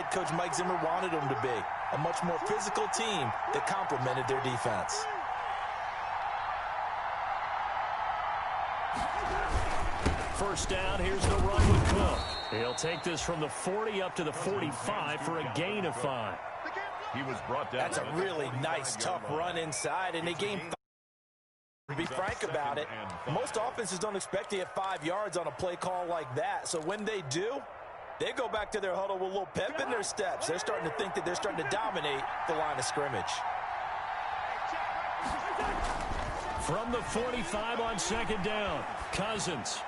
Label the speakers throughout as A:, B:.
A: head coach Mike Zimmer wanted them to be. A much more physical team that complemented their defense.
B: First down, here's the run with Cook. He'll take this from the 40 up to the 45 for a gain of 5.
C: He was brought down.
A: That's a really nice, tough run inside, and they gained 5. To be frank about it, most offenses don't expect to get 5 yards on a play call like that. So when they do, they go back to their huddle with a little pep in their steps. They're starting to think that they're starting to dominate the line of scrimmage.
B: From the 45 on second down, Cousins.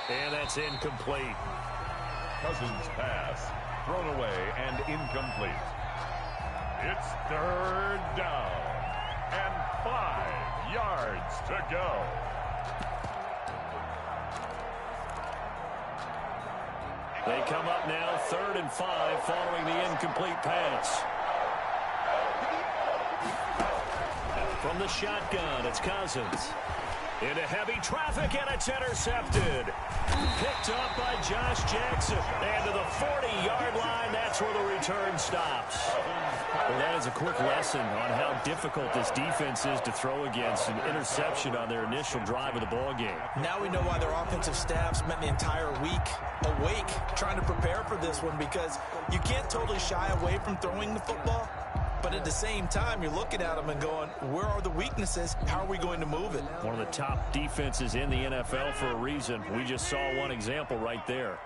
B: And that's incomplete.
C: Cousins' pass thrown away and incomplete. It's third down and 5 yards to go.
B: They come up now 3rd and 5 following the incomplete pass. From the shotgun, it's Cousins. Into heavy traffic, and it's intercepted. Picked up by Josh Jackson. And to the 40-yard line, that's where the return stops. Well, that is a quick lesson on how difficult this defense is to throw against an interception on their initial drive of the ball game.
A: Now we know why their offensive staff spent the entire week awake trying to prepare for this one, because you can't totally shy away from throwing the football. But at the same time, you're looking at them and going, where are the weaknesses? How are we going to move it?
B: One of the top defenses in the NFL for a reason. We just saw one example right there.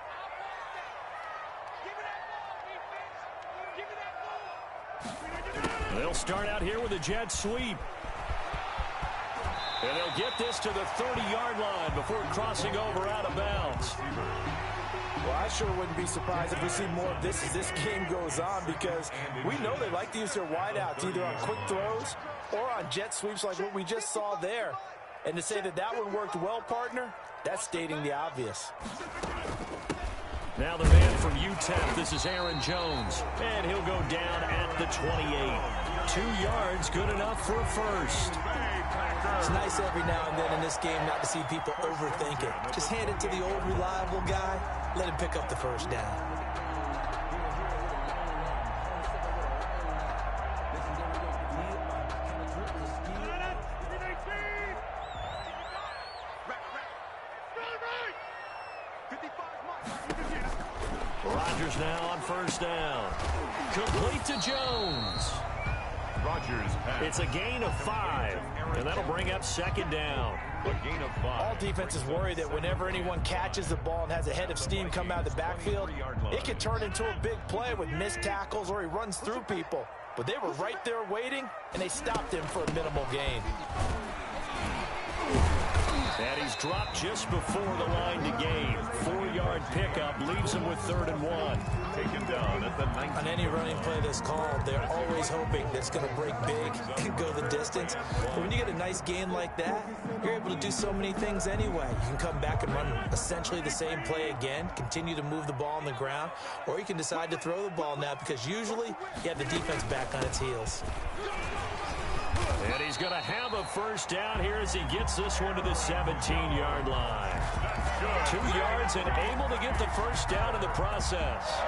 B: They'll start out here with a jet sweep. And they'll get this to the 30-yard line before crossing over out of bounds.
A: Well, I sure wouldn't be surprised if we see more of this as this game goes on, because we know they like to use their wideouts either on quick throws or on jet sweeps like what we just saw there. And to say that that one worked well, partner, that's stating the obvious.
B: Now the man from UTEP, this is Aaron Jones. And he'll go down at the 28. 2 yards, good enough for a first.
A: It's nice every now and then in this game not to see people overthink it. Just hand it to the old reliable guy. Let him pick up the first down.
B: Rodgers now on first down. Complete to Jones.
C: Rodgers pass.
B: It's a gain of 5, and that'll bring up second down.
C: A gain of 5.
A: All defenses worry that whenever anyone catches the ball and has a head of steam come out of the backfield, it can turn into a big play with missed tackles or he runs through people. But they were right there waiting, and they stopped him for a minimal gain.
B: And he's dropped just before the line to gain. 4-yard pickup leaves him with 3rd and 1.
C: Taken down at the 19.
A: On any running play that's called, they're always hoping that it's going to break big and go the distance. But when you get a nice gain like that, you're able to do so many things anyway. You can come back and run essentially the same play again, continue to move the ball on the ground, or you can decide to throw the ball now, because usually you have the defense back on its heels.
B: And he's going to have a first down here as he gets this one to the 17-yard line. 2 yards and able to get the first down in the process.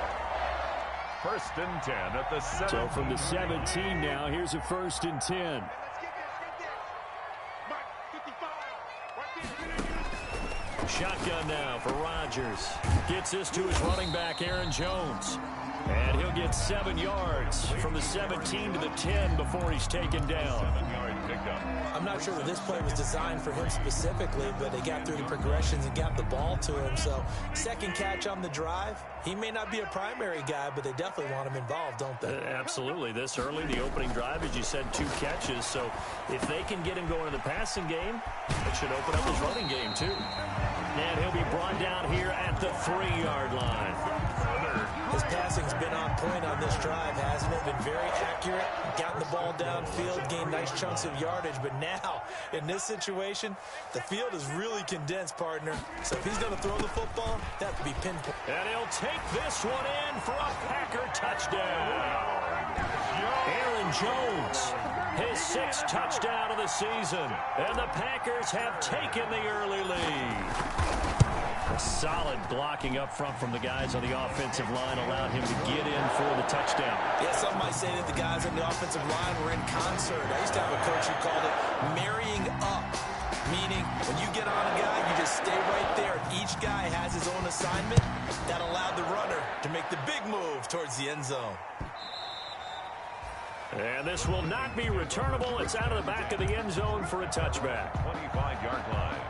C: First and 10 at the 7.
B: So from the 17 now, here's a 1st and 10. Shotgun now for Rodgers. Gets this to his running back, Aaron Jones. And he'll get 7 yards from the 17 to the 10 before he's taken down.
C: 7-yard pickup.
A: I'm not sure that this play was designed for him specifically, but they got through the progressions and got the ball to him. So second catch on the drive. He may not be a primary guy, but they definitely want him involved, don't they?
B: Absolutely. This early, the opening drive, as you said, 2 catches. So if they can get him going in the passing game, it should open up his running game too. And he'll be brought down here at the 3-yard line.
A: His passing's been on point on this drive, hasn't it? Been very accurate, gotten the ball downfield, gained nice chunks of yardage. But now, in this situation, the field is really condensed, partner. So if he's going to throw the football, that would be pinpoint.
B: And he'll take this one in for a Packer touchdown. Aaron Jones, his 6th touchdown of the season. And the Packers have taken the early lead. Solid blocking up front from the guys on the offensive line allowed him to get in for the touchdown.
A: Yeah, some might say that the guys on the offensive line were in concert. I used to have a coach who called it marrying up, meaning when you get on a guy, you just stay right there. Each guy has his own assignment. That allowed the runner to make the big move towards the end zone.
B: And this will not be returnable. It's out of the back of the end zone for a touchback.
C: 25-yard line.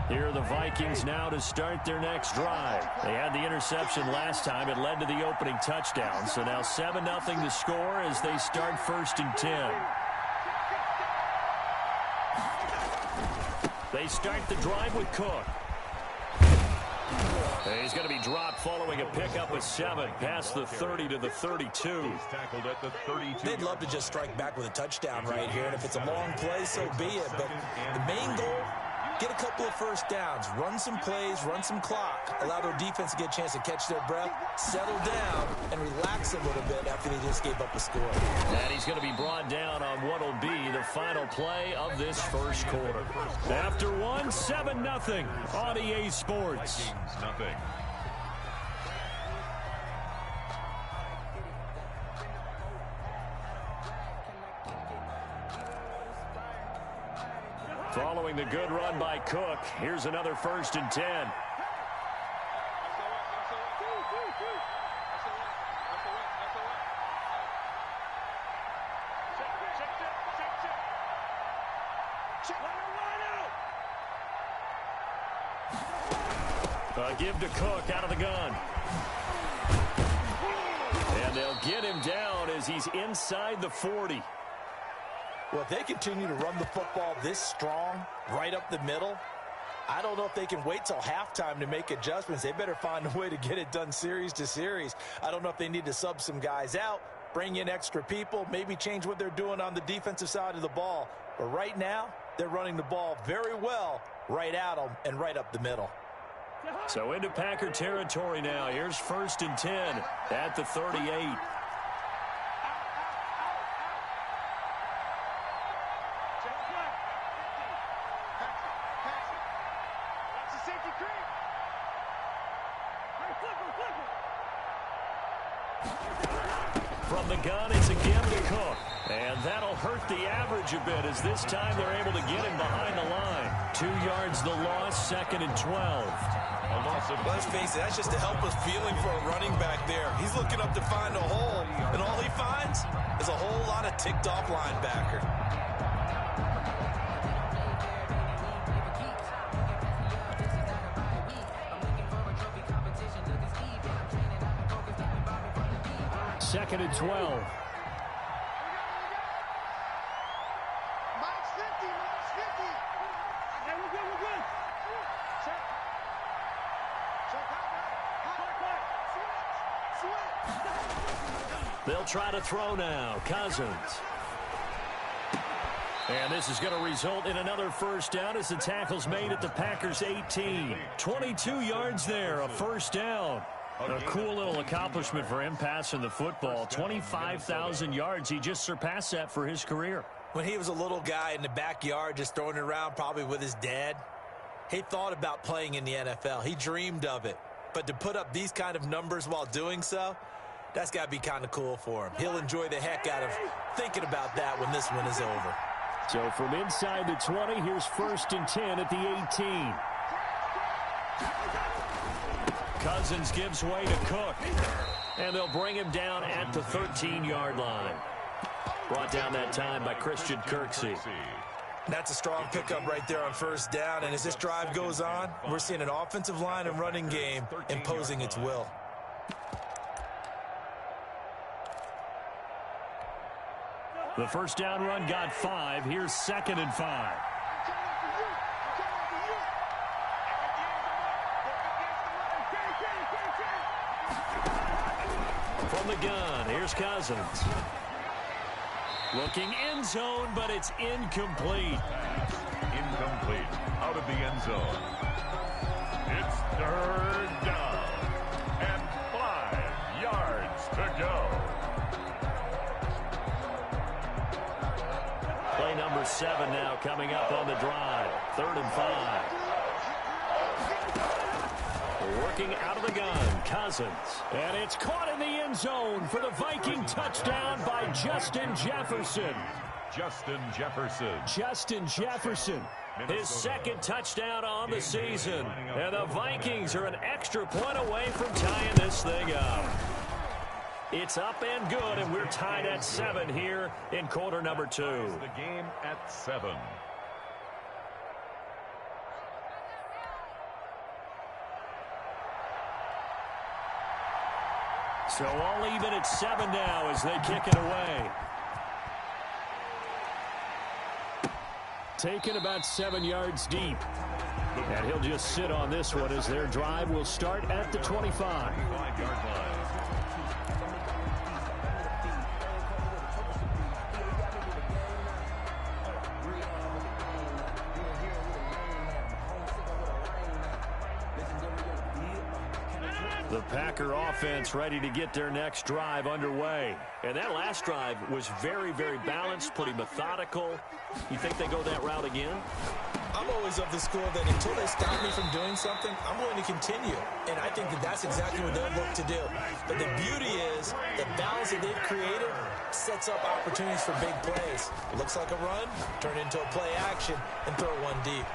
B: Here are the Vikings now to start their next drive. They had the interception last time. It led to the opening touchdown. So now 7-0 to score as they start 1st and 10. They start the drive with Cook. He's going to be dropped following a pickup of 7 past the 30 to the 32.
C: He's tackled at the 32.
A: They'd love to just strike back with a touchdown right here, and if it's a long play, so be it. But the main goal, get a couple of first downs, run some plays, run some clock, allow their defense to get a chance to catch their breath, settle down, and relax a little bit after they just gave up a score.
B: And he's going to be brought down on what will be the final play of this first quarter. After one, 7-0 on EA Sports.
C: Nothing.
B: Following the good run by Cook, here's another 1st and 10. Give to Cook out of the gun. And they'll get him down as he's inside the 40.
A: Well, if they continue to run the football this strong, right up the middle, I don't know if they can wait till halftime to make adjustments. They better find a way to get it done series to series. I don't know if they need to sub some guys out, bring in extra people, maybe change what they're doing on the defensive side of the ball. But right now, they're running the ball very well right at them and right up the middle.
B: So into Packer territory now. Here's 1st and 10 at the 38. From the gun, it's again to Cook. And that'll hurt the average a bit as this time they're able to get him behind the line. 2 yards the loss, 2nd and 12.
A: Let's face it, that's just a helpless feeling for a running back there. He's looking up to find a hole, and all he finds is a whole lot of ticked-off linebacker.
B: Second and 12. They'll try to throw now. Cousins. And this is going to result in another 1st down as the tackle's made at the Packers' 18. 22 yards there, a 1st down. A cool little accomplishment for him passing the football. 25,000 yards. He just surpassed that for his career.
A: When he was a little guy in the backyard just throwing it around probably with his dad, he thought about playing in the NFL. He dreamed of it. But to put up these kind of numbers while doing so, that's got to be kind of cool for him. He'll enjoy the heck out of thinking about that when this one is over.
B: So from inside the 20, here's 1st and 10 at the 18. Cousins gives way to Cook. And they'll bring him down at the 13-yard line. Brought down that time by Christian Kirksey.
A: That's a strong pickup right there on 1st down. And as this drive goes on, we're seeing an offensive line and running game imposing its will.
B: The 1st down run got 5. Here's 2nd and 5. From the gun, here's Cousins. Looking end zone, but it's incomplete.
C: Incomplete. Out of the end zone. It's 3rd down. And 5 yards to go.
B: Play number 7 now coming up on the drive. 3rd and 5. Working out of the gun, Cousins. And it's caught in the end zone for the Viking touchdown by Justin Jefferson.
C: Justin Jefferson.
B: Justin Jefferson. His second touchdown on the season. And the Vikings are an extra point away from tying this thing up. It's up and good, and we're tied at 7 here in quarter number 2.
C: The game at 7.
B: So all even at 7 now as they kick it away. Taken about 7 yards deep. And he'll just sit on this one as their drive will start at the 25.
C: 5-yard line.
B: The Packer offense ready to get their next drive underway. And that last drive was very, very balanced, pretty methodical. You think they go that route again?
A: I'm always of the school that until they stop me from doing something, I'm going to continue. And I think that that's exactly what they'll look to do. But the beauty is the balance that they've created sets up opportunities for big plays. Looks like a run, turn into a play action, and throw one deep.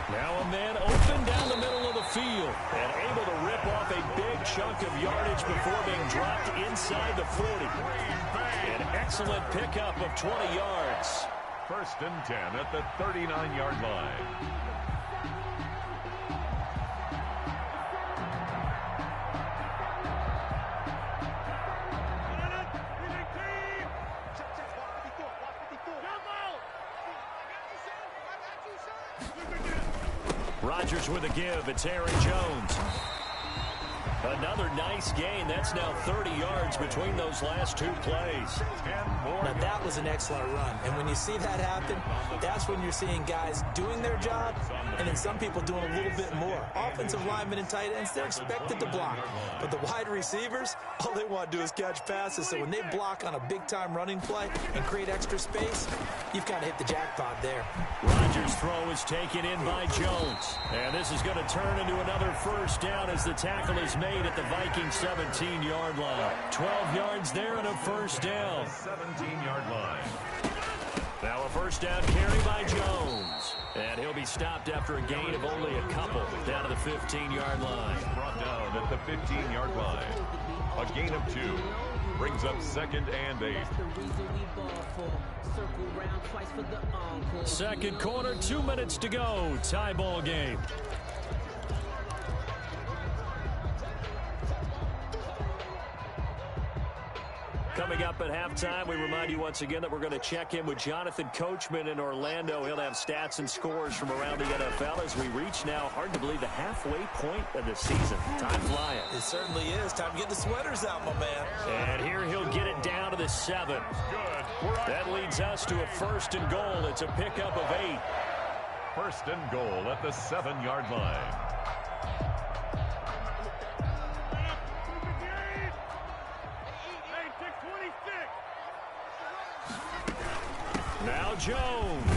B: Now a man open down the middle of the field and able to rip off a big chunk of yardage before being dropped inside the 40. An excellent pickup of 20 yards.
C: 1st and 10 at the 39-yard line.
B: Rodgers with a give. It's Aaron Jones. Another nice gain. That's now 30 yards between those last 2 plays.
A: Now that was an excellent run. And when you see that happen, that's when you're seeing guys doing their job and then some people doing a little bit more. Offensive linemen and tight ends, they're expected to block. But the wide receivers, all they want to do is catch passes. So when they block on a big-time running play and create extra space, you've kind of hit the jackpot there.
B: Rodgers' throw is taken in by Jones. And this is going to turn into another first down as the tackle is made at the Vikings 17-yard line. 12 yards there and a first down.
C: 17-yard line.
B: Now a first down carry by Jones. And he'll be stopped after a gain of only a couple down to the 15-yard line.
C: Brought down at the 15-yard line. A gain of 2. Brings up 2nd and 8.
B: Second quarter, 2 minutes to go. Tie ball game. Coming up at halftime, we remind you once again that we're going to check in with Jonathan Coachman in Orlando. He'll have stats and scores from around the NFL as we reach now, hard to believe, the halfway point of the season. Time flying.
A: It certainly is. Time to get the sweaters out, my man.
B: And here he'll get it down to the 7. That leads us to a 1st and goal. It's a pickup of 8.
C: 1st and goal at the 7-yard line.
B: Now Jones.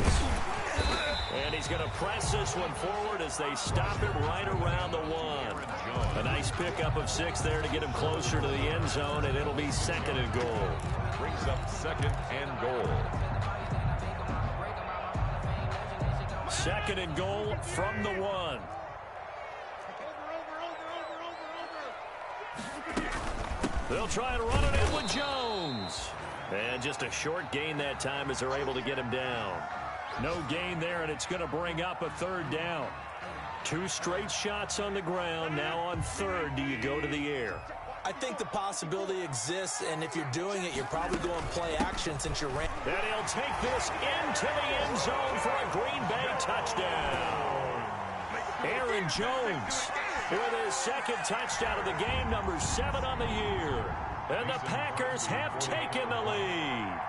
B: And he's going to press this one forward as they stop him right around the 1. A nice pickup of 6 there to get him closer to the end zone, and it'll be 2nd and goal.
C: Brings up 2nd and goal.
B: 2nd and goal from the 1. They'll try and run it in with Jones. And just a short gain that time as they're able to get him down. No gain there, and it's going to bring up a 3rd down. 2 straight shots on the ground. Now on 3rd, do you go to the air?
A: I think the possibility exists, and if you're doing it, you're probably going play action since you're ran.
B: And he'll take this into the end zone for a Green Bay touchdown. Aaron Jones with his 2nd touchdown of the game, number 7 on the year. And the Packers have taken the lead.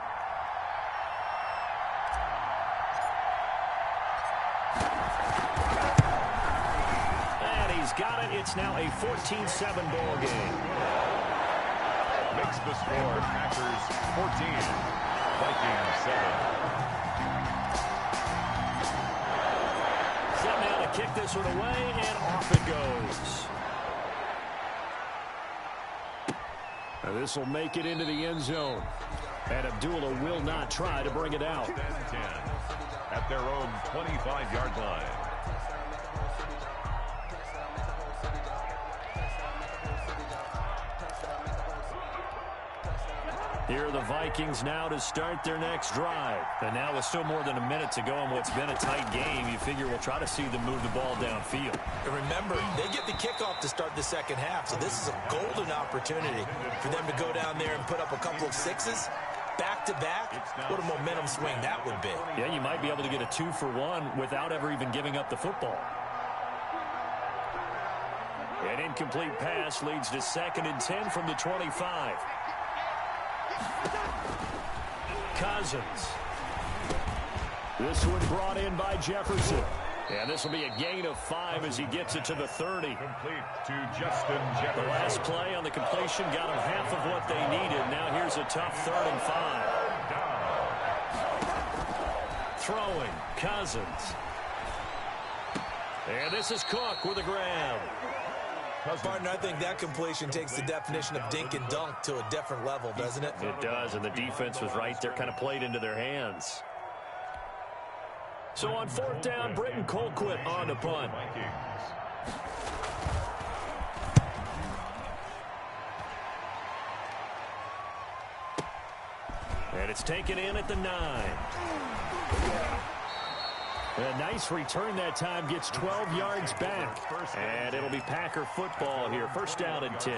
B: And he's got it. It's now a 14-7 ball game.
C: Makes the score Packers 14, Vikings 7.
B: Set now to kick this one away, and off it goes. This will make it into the end zone. And Abdullah will not try to bring it out.
C: 10 at their own 25-yard line.
B: Here are the Vikings now to start their next drive. And now with still more than a minute to go in what's been a tight game, you figure we'll try to see them move the ball downfield.
A: And remember, they get the kickoff to start the second half, so this is a golden opportunity for them to go down there and put up a couple of sixes back-to-back. What a momentum swing that would be.
B: Yeah, you might be able to get a 2-for-1 without ever even giving up the football. An incomplete pass leads to 2nd and 10 from the 25. Cousins. This one brought in by Jefferson. And this will be a gain of 5 as he gets it to the 30.
C: Complete to Justin Jefferson.
B: The last play on the completion got him half of what they needed. Now here's a tough 3rd and 5. Throwing, Cousins. And this is Cook with a grab.
A: Partner, I think that completion takes the definition of dink and dunk to a different level, doesn't it?
B: It does, and the defense was right there, kind of played into their hands. So on 4th down, Britton Colquitt on the punt. And it's taken in at the 9. A nice return that time, gets 12 yards back. And it'll be Packer football here, 1st down and 10.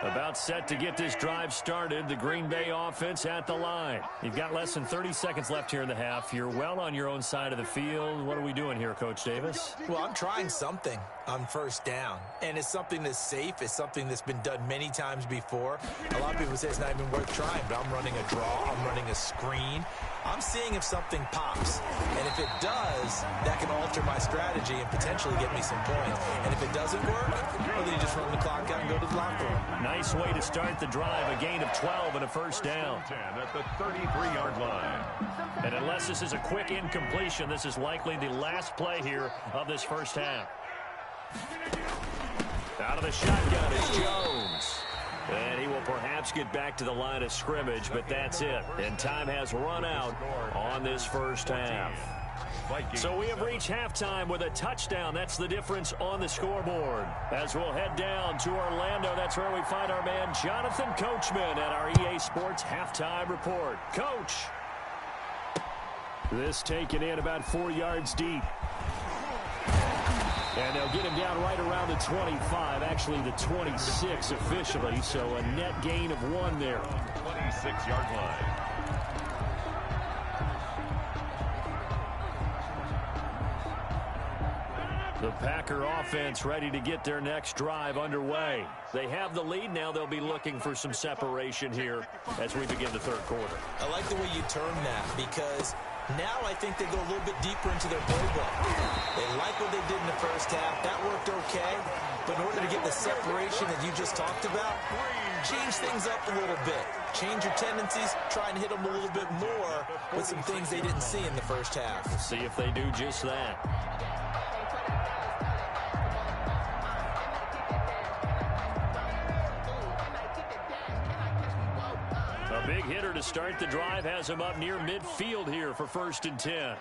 B: About set to get this drive started. The Green Bay offense at the line. You've got less than 30 seconds left here in the half. You're well on your own side of the field. What are we doing here, Coach Davis?
A: Well, I'm trying something on 1st down. And it's something that's safe. It's something that's been done many times before. A lot of people say it's not even worth trying, but I'm running a draw. I'm running a screen. I'm seeing if something pops. And if it does, that can alter my strategy and potentially get me some points. And if it doesn't work, well, then you just run the clock out and go to the locker room.
B: Nice way to start the drive. A gain of 12 and a 1st down.
C: 10 at the 33-yard line.
B: And unless this is a quick incompletion, this is likely the last play here of this 1st half. Out of the shotgun is Jones. And he will perhaps get back to the line of scrimmage, but that's it. And time has run out on this 1st half. So we have reached halftime with a touchdown. That's the difference on the scoreboard. As we'll head down to Orlando, that's where we find our man Jonathan Coachman at our EA Sports Halftime Report. Coach. This taken in about 4 yards deep. And they'll get him down right around the 25, actually the 26 officially, so a net gain of 1 there.
C: 26-yard line.
B: The Packer offense ready to get their next drive underway. They have the lead now. They'll be looking for some separation here as we begin the 3rd quarter.
A: I like the way you term that because now I think they go a little bit deeper into their playbook. They like what they did in the 1st half. That worked okay. But in order to get the separation that you just talked about, change things up a little bit. Change your tendencies. Try and hit them a little bit more with some things they didn't see in the 1st half.
B: See if they do just that. A big hitter to start the drive has him up near midfield here for 1st and 10.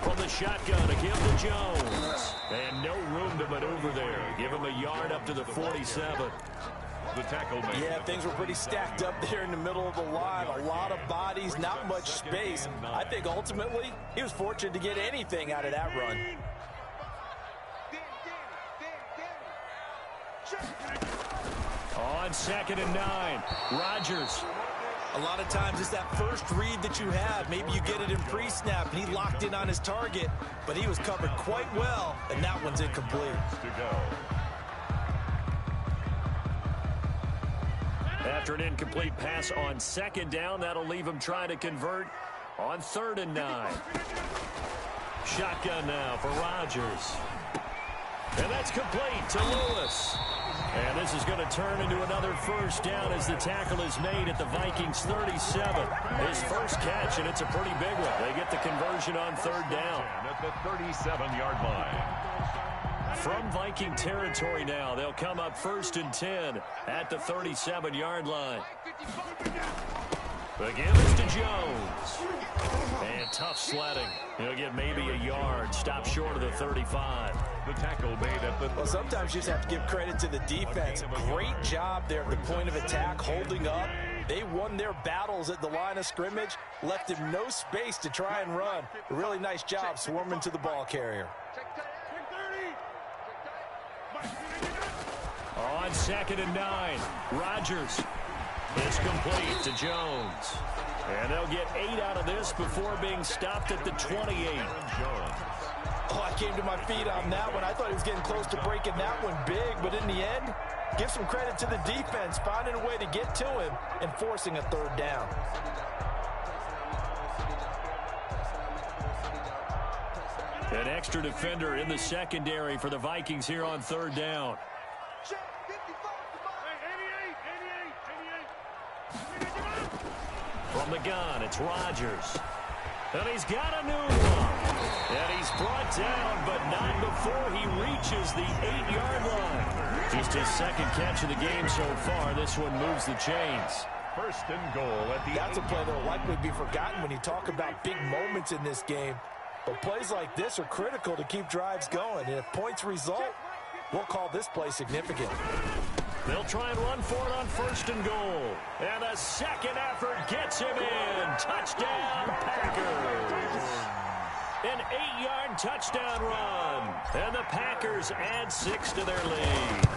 B: From the shotgun, a give to Jones. And no room to maneuver there. Give him a yard up to the 47.
C: The tackle made.
A: Yeah, things were pretty stacked up there in the middle of the line. A lot of bodies, not much space. I think ultimately he was fortunate to get anything out of that run.
B: On 2nd and 9, Rodgers.
A: A lot of times it's that first read that you have. Maybe you get it in pre-snap, and he locked in on his target, but he was covered quite well, and that one's incomplete.
C: To go.
B: After an incomplete pass on 2nd down, that'll leave him trying to convert on 3rd and 9. Shotgun now for Rodgers. And that's complete to Lewis. And this is going to turn into another first down as the tackle is made at the Vikings 37. His first catch, and it's a pretty big one. They get the conversion on third down.
C: At the 37-yard line.
B: From Viking territory now, they'll come up 1st and 10 at the 37-yard line. The give is to Jones. And tough sledding. He'll get maybe a yard. Stop short of the 35.
C: The tackle made at the...
A: Well, sometimes you just have to give credit to the defense. Great job there at the point of attack, holding up. They won their battles at the line of scrimmage, left him no space to try and run. A really nice job swarming to the ball carrier.
B: On 2nd and 9, Rodgers is complete to Jones. And they'll get 8 out of this before being stopped at the 28.
A: Oh, I came to my feet on that one. I thought he was getting close to breaking that one big, but in the end, give some credit to the defense, finding a way to get to him and forcing a third down.
B: An extra defender in the secondary for the Vikings here on third down. From the gun, it's Rodgers. And he's got a new one. And he's brought down, but not before he reaches the 8-yard line. Just his second catch of the game so far. This one moves the chains.
C: 1st and goal at the...
A: That's a play that will likely be forgotten when you talk about big moments in this game. But plays like this are critical to keep drives going. And if points result, we'll call this play significant.
B: They'll try and run for it on 1st and goal. And a second effort gets him in. Touchdown, Packers. An 8-yard touchdown run. And the Packers add 6 to their lead.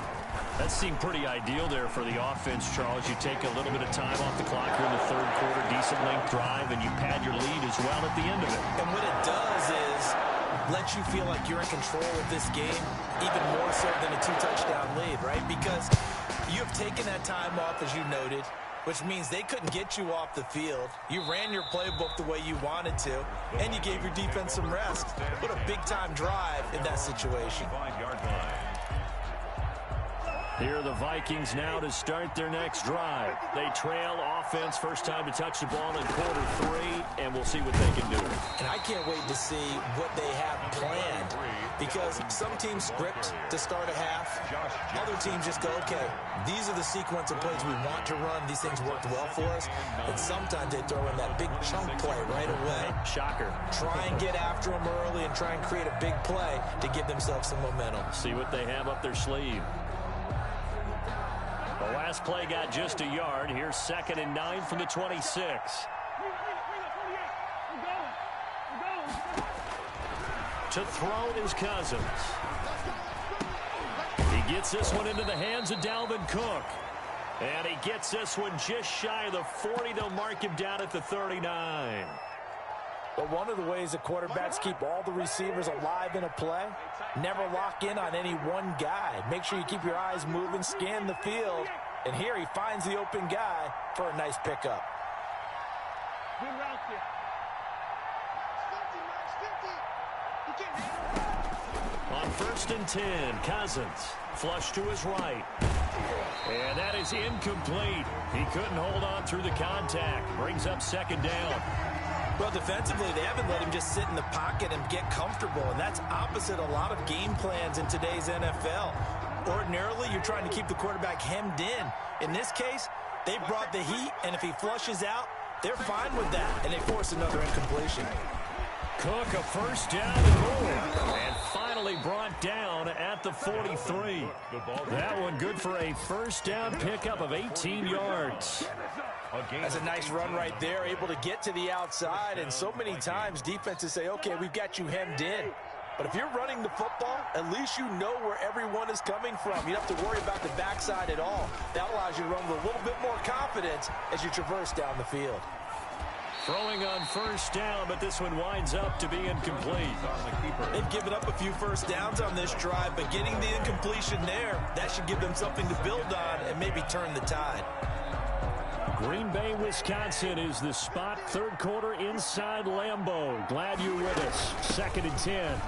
B: That seemed pretty ideal there for the offense, Charles. You take a little bit of time off the clock here in the third quarter, decent length drive, and you pad your lead as well at the end of it.
A: And what it does is let you feel like you're in control of this game, even more so than a 2-touchdown lead, right? Because you have taken that time off, as you noted, which means they couldn't get you off the field. You ran your playbook the way you wanted to, and you gave your defense some rest. What a big-time drive in that situation.
C: 5-yard line.
B: Here are the Vikings now to start their next drive. They trail offense, first time to touch the ball in quarter 3, and we'll see what they can do.
A: And I can't wait to see what they have planned, because some teams script to start a half. Other teams just go, okay, these are the sequence of plays we want to run. These things worked well for us. And sometimes they throw in that big chunk play right away.
B: Shocker.
A: Try and get after them early and try and create a big play to give themselves some momentum.
B: See what they have up their sleeve. The last play got just a yard. Here's 2nd and 9 from the 26. To throw is Cousins. He gets this one into the hands of Dalvin Cook. And he gets this one just shy of the 40. They'll mark him down at the 39.
A: But one of the ways the quarterbacks keep all the receivers alive in a play, never lock in on any one guy. Make sure you keep your eyes moving, scan the field. And here he finds the open guy for a nice pickup.
B: On 1st and 10, Cousins flush to his right. And that is incomplete. He couldn't hold on through the contact. Brings up 2nd down.
A: Well, defensively, they haven't let him just sit in the pocket and get comfortable, and that's opposite a lot of game plans in today's NFL. Ordinarily, you're trying to keep the quarterback hemmed in. In this case, they brought the heat, and if he flushes out, they're fine with that, and they force another incompletion.
B: Cook, a first down and more. And finally brought down at the 43. That one good for a first down pickup of 18 yards.
A: That's a nice run right there, able to get to the outside, and so many times defenses say, okay, we've got you hemmed in. But if you're running the football, at least you know where everyone is coming from. You don't have to worry about the backside at all. That allows you to run with a little bit more confidence as you traverse down the field.
B: Throwing on first down, but this one winds up to be incomplete.
A: They've given up a few first downs on this drive, but getting the incompletion there, that should give them something to build on and maybe turn the tide.
B: Green Bay, Wisconsin is the spot. Third quarter inside Lambeau. Glad you're with us. 2nd and 10.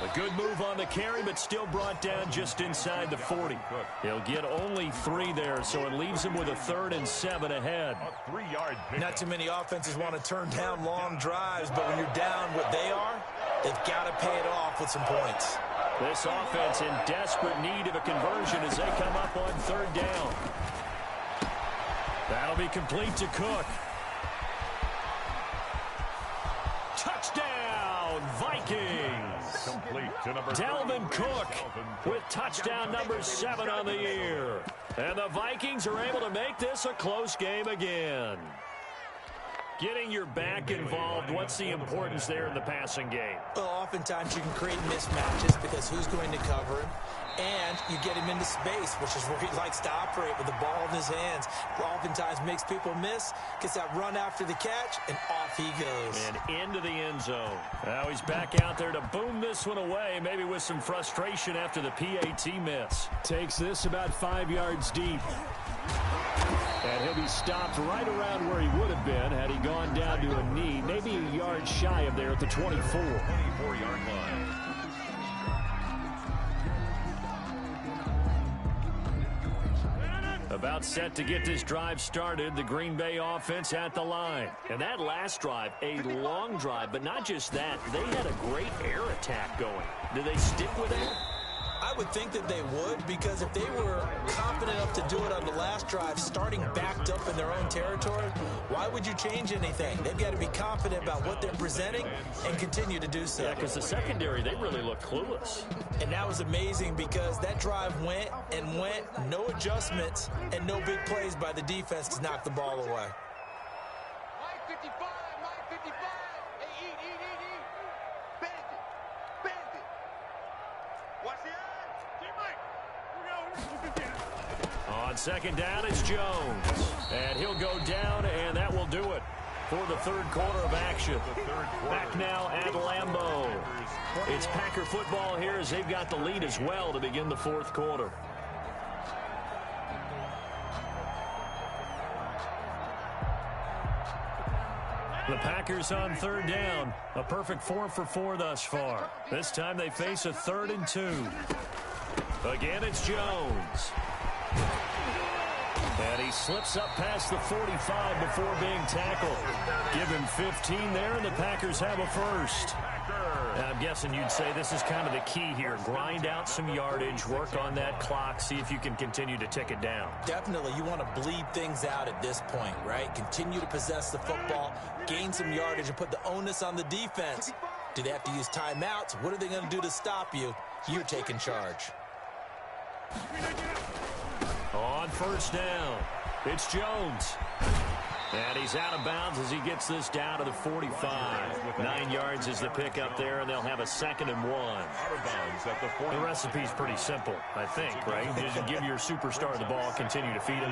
B: A good move on the carry, but still brought down just inside the 40. He'll get only 3 there, so it leaves him with a 3rd and 7 ahead.
C: A 3-yard pickup.
A: Not too many offenses want to turn down long drives, but when you're down what they are, they've got to pay it off with some points.
B: This offense in desperate need of a conversion as they come up on 3rd down. That'll be complete to Cook. Touchdown, Vikings!
C: Complete to number
B: Dalvin Cook with touchdown number 7 on the year. And the Vikings are able to make this a close game again. Getting your back involved, what's the importance there in the passing game?
A: Well, oftentimes you can create mismatches because who's going to cover him, and you get him into space, which is where he likes to operate with the ball in his hands. Oftentimes makes people miss, gets that run after the catch, and off he goes.
B: And into the end zone. Now he's back out there to boom this one away, maybe with some frustration after the PAT miss. Takes this about 5 yards deep. And he'll be stopped right around where he would have been had he gone down to a knee, maybe a yard shy of there at the 24.
C: 24-yard line.
B: About set to get this drive started, the Green Bay offense at the line. And that last drive, a long drive, but not just that, they had a great air attack going. Do they stick with it?
A: I would think that they would, because if they were confident enough to do it on the last drive, starting backed up in their own territory, why would you change anything? They've got to be confident about what they're presenting and continue to do so.
B: Yeah, because the secondary, they really look clueless.
A: And that was amazing because that drive went and went, no adjustments, and no big plays by the defense to knock the ball away.
D: Mike 55, Mike 55. Hey, eat. Bend it. Watch the eye.
B: On 2nd down, it's Jones. And he'll go down, and that will do it for the 3rd quarter of action. Back now at Lambeau. It's Packer football here as they've got the lead as well to begin the 4th quarter. The Packers on 3rd down. A perfect 4 for 4 thus far. This time they face a 3rd and 2. Again, it's Jones. And he slips up past the 45 before being tackled. Give him 15 there, and the Packers have a first. And I'm guessing you'd say this is kind of the key here. Grind out some yardage, work on that clock, see if you can continue to tick it down.
A: Definitely, you want to bleed things out at this point, right? Continue to possess the football, gain some yardage, and put the onus on the defense. Do they have to use timeouts? What are they going to do to stop you? You're taking charge.
B: On 1st down, it's Jones. And he's out of bounds as he gets this down to the 45. 9 yards is the pickup there, and they'll have a 2nd and 1.
C: Out of bounds at the 40.
B: The recipe's pretty simple, I think, right? Just give your superstar the ball, continue to feed him.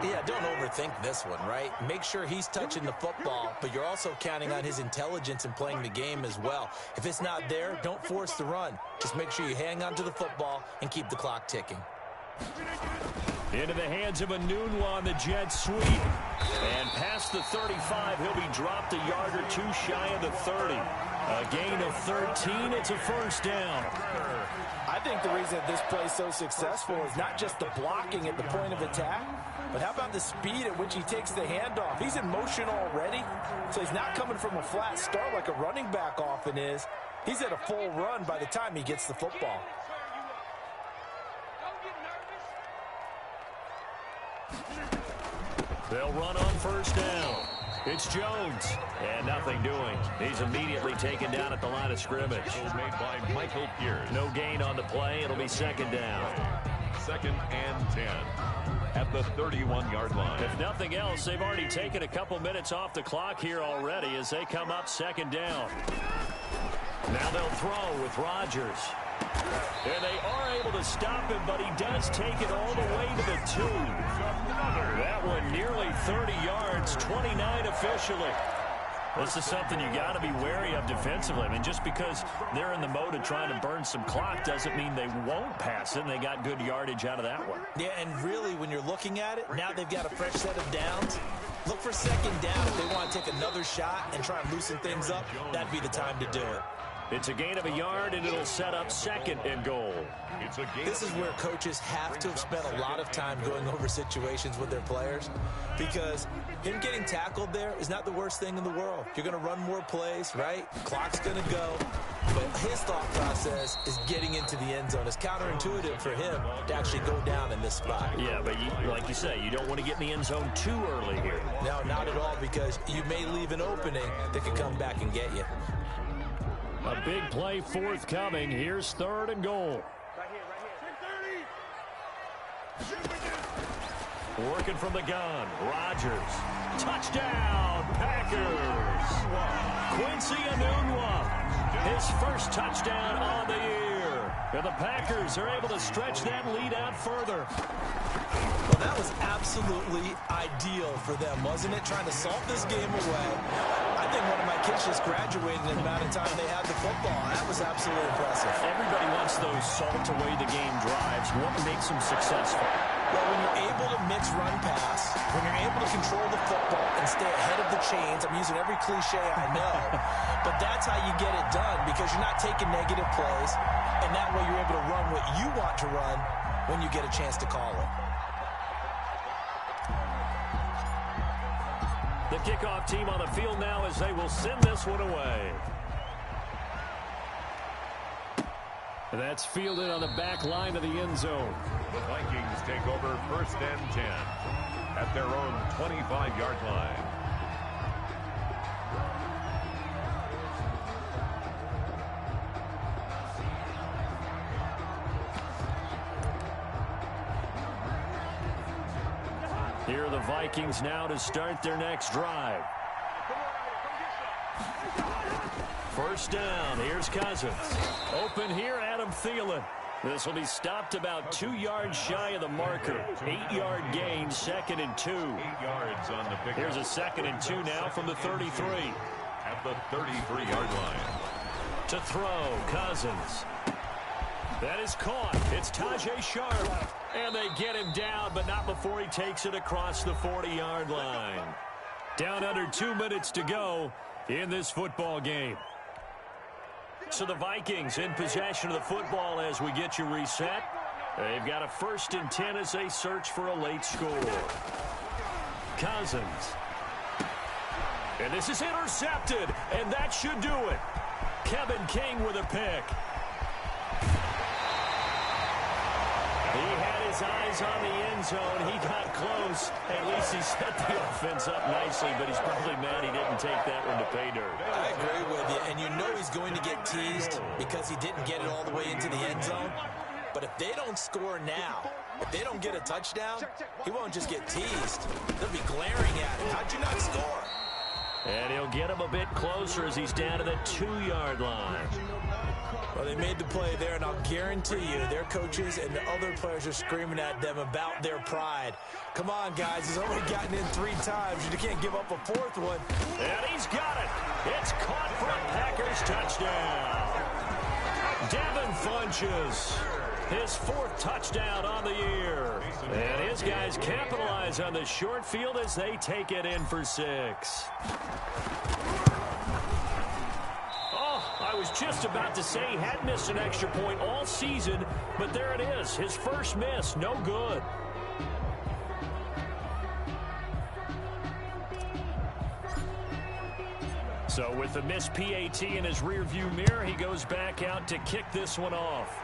A: Yeah, don't overthink this one, right? Make sure he's touching the football, but you're also counting on his intelligence in playing the game as well. If it's not there, don't force the run. Just make sure you hang on to the football and keep the clock ticking.
B: Into the hands of a Nunwa on the jet sweep. And past the 35, he'll be dropped a yard or 2 shy of the 30. A gain of 13, it's a 1st down.
A: I think the reason that this play is so successful is not just the blocking at the point of attack, but how about the speed at which he takes the handoff? He's in motion already, so he's not coming from a flat start like a running back often is. He's at a full run by the time he gets the football.
B: They'll run on 1st down. It's Jones. And nothing doing. He's immediately taken down at the line of scrimmage.
C: Made by Michael Pierce.
B: No gain on the play. It'll be 2nd down.
C: 2nd and 10 at the 31-yard line.
B: If nothing else, they've already taken a couple minutes off the clock here already as they come up 2nd down. Now they'll throw with Rodgers. And they are able to stop him, but he does take it all the way to the 2. That one nearly 30 yards, 29 officially. This is something you got to be wary of defensively. I mean, just because they're in the mode of trying to burn some clock doesn't mean they won't pass it, and they got good yardage out of that one.
A: Yeah, and really, when you're looking at it, now they've got a fresh set of downs. Look for 2nd down if they want to take another shot and try and loosen things up. That'd be the time to do it.
B: It's a gain of a yard, and it'll set up 2nd and goal.
A: This is where coaches have to have spent a lot of time going over situations with their players, because him getting tackled there is not the worst thing in the world. You're going to run more plays, right? Clock's going to go. But his thought process is getting into the end zone. It's counterintuitive for him to actually go down in this spot.
B: Yeah, but like you say, you don't want to get in the end zone too early here.
A: No, not at all, because you may leave an opening that could come back and get you.
B: A big play forthcoming. Here's 3rd and goal. Working from the gun. Rodgers. Touchdown, Packers. Quincy Enunwa. His first touchdown on the year. And the Packers are able to stretch that lead out further.
A: Well, that was absolutely ideal for them, wasn't it? Trying to salt this game away. I think one of my kids just graduated in the amount of time they had the football. That was absolutely impressive.
B: Everybody wants those salt away the game drives. What makes them successful?
A: Well, when you're able to mix run pass, when you're able to control the football and stay ahead of the chains, I'm using every cliche I know, but that's how you get it done, because you're not taking negative plays, and that way you're able to run what you want to run when you get a chance to call it.
B: The kickoff team on the field now as they will send this one away. That's fielded on the back line of the end zone.
C: The Vikings take over 1st and 10 at their own 25-yard line.
B: Here are the Vikings now to start their next drive. 1st down. Here's Cousins. Open here, Adam Thielen. This will be stopped about 2 yards shy of the marker. 8-yard gain, 2nd and 2.
C: 8 yards on the pickup.
B: Here's a 2nd and 2 now from the 33.
C: At the 33-yard line.
B: To throw, Cousins. That is caught. It's Tajay Sharp. And they get him down, but not before he takes it across the 40-yard line. Down under 2 minutes to go in this football game. So the Vikings in possession of the football as we get you reset. They've got a 1st and 10 as they search for a late score. Cousins. And this is intercepted, and that should do it. Kevin King with a pick. He had his eyes on the end zone. He got close. At least he set the offense up nicely, but he's probably mad he didn't take that one to pay dirt.
A: I agree with you, and you know he's going to get teased because he didn't get it all the way into the end zone. But if they don't score now, if they don't get a touchdown, he won't just get teased. They'll be glaring at him. How'd you not score?
B: And he'll get him a bit closer as he's down to the 2-yard line.
A: Well, they made the play there, and I'll guarantee you their coaches and the other players are screaming at them about their pride. Come on, guys. He's only gotten in 3 times. You can't give up a 4th one.
B: And he's got it. It's caught for a Packers touchdown. Devin Funches, his 4th touchdown on the year. And his guys capitalize on the short field as they take it in for 6. I was just about to say he had missed an extra point all season, but there it is. His first miss, no good. So with the missed PAT in his rearview mirror, he goes back out to kick this one off.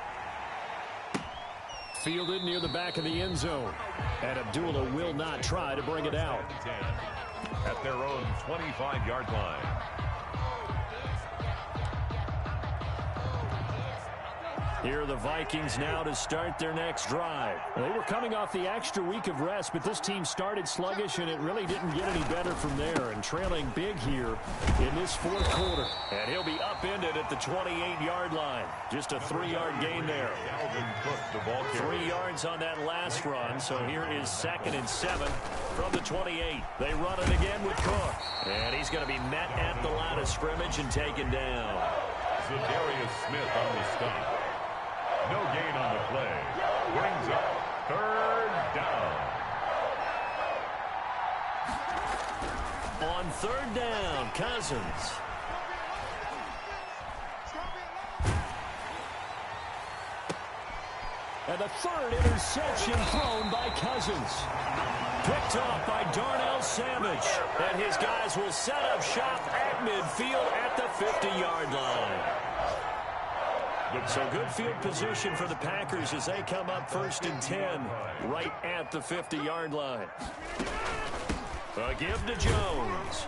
B: Fielded near the back of the end zone. And Abdullah will not try to bring it out.
C: At their own 25-yard line.
B: Here are the Vikings now to start their next drive. They were coming off the extra week of rest, but this team started sluggish, and it really didn't get any better from there. And trailing big here in this 4th quarter. And he'll be upended at the 28-yard line. Just a 3-yard gain there. 3 yards on that last run, so here is 2nd and 7 from the 28. They run it again with Cook. And he's going to be met at the line of scrimmage and taken down.
C: Zadarius Smith on the stop. No gain on the play. Brings up 3rd down.
B: On 3rd down, Cousins. And the third interception thrown by Cousins. Picked off by Darnell Savage. And his guys will set up shop at midfield at the 50-yard line. So good field position for the Packers as they come up 1st and 10 right at the 50-yard line. A give to Jones.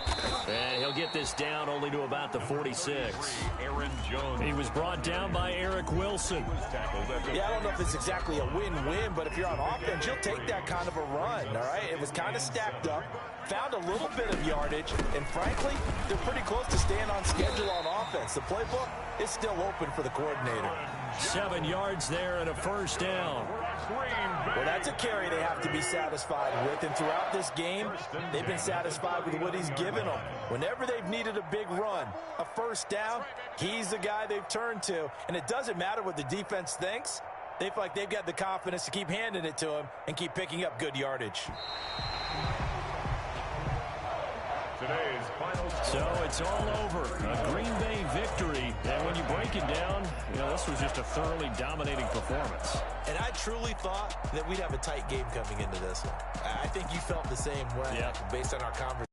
B: And he'll get this down only to about the 46.
C: Aaron Jones.
B: He was brought down by Eric Wilson.
A: Yeah, I don't know if it's exactly a win-win, but if you're on offense, you'll take that kind of a run, all right? It was kind of stacked up, found a little bit of yardage, and frankly, they're pretty close to staying on schedule on offense. The playbook is still open for the coordinator.
B: 7 yards there and a 1st down.
A: Well, that's a carry they have to be satisfied with, and throughout this game, they've been satisfied with what he's given them. Whenever they've needed a big run, a 1st down, he's the guy they've turned to, and it doesn't matter what the defense thinks. They feel like they've got the confidence to keep handing it to him and keep picking up good yardage.
C: Today's final score.
B: So it's all over. A Green Bay victory. And when you break it down, this was just a thoroughly dominating performance.
A: And I truly thought that we'd have a tight game coming into this one. I think you felt the same way based on our conversation.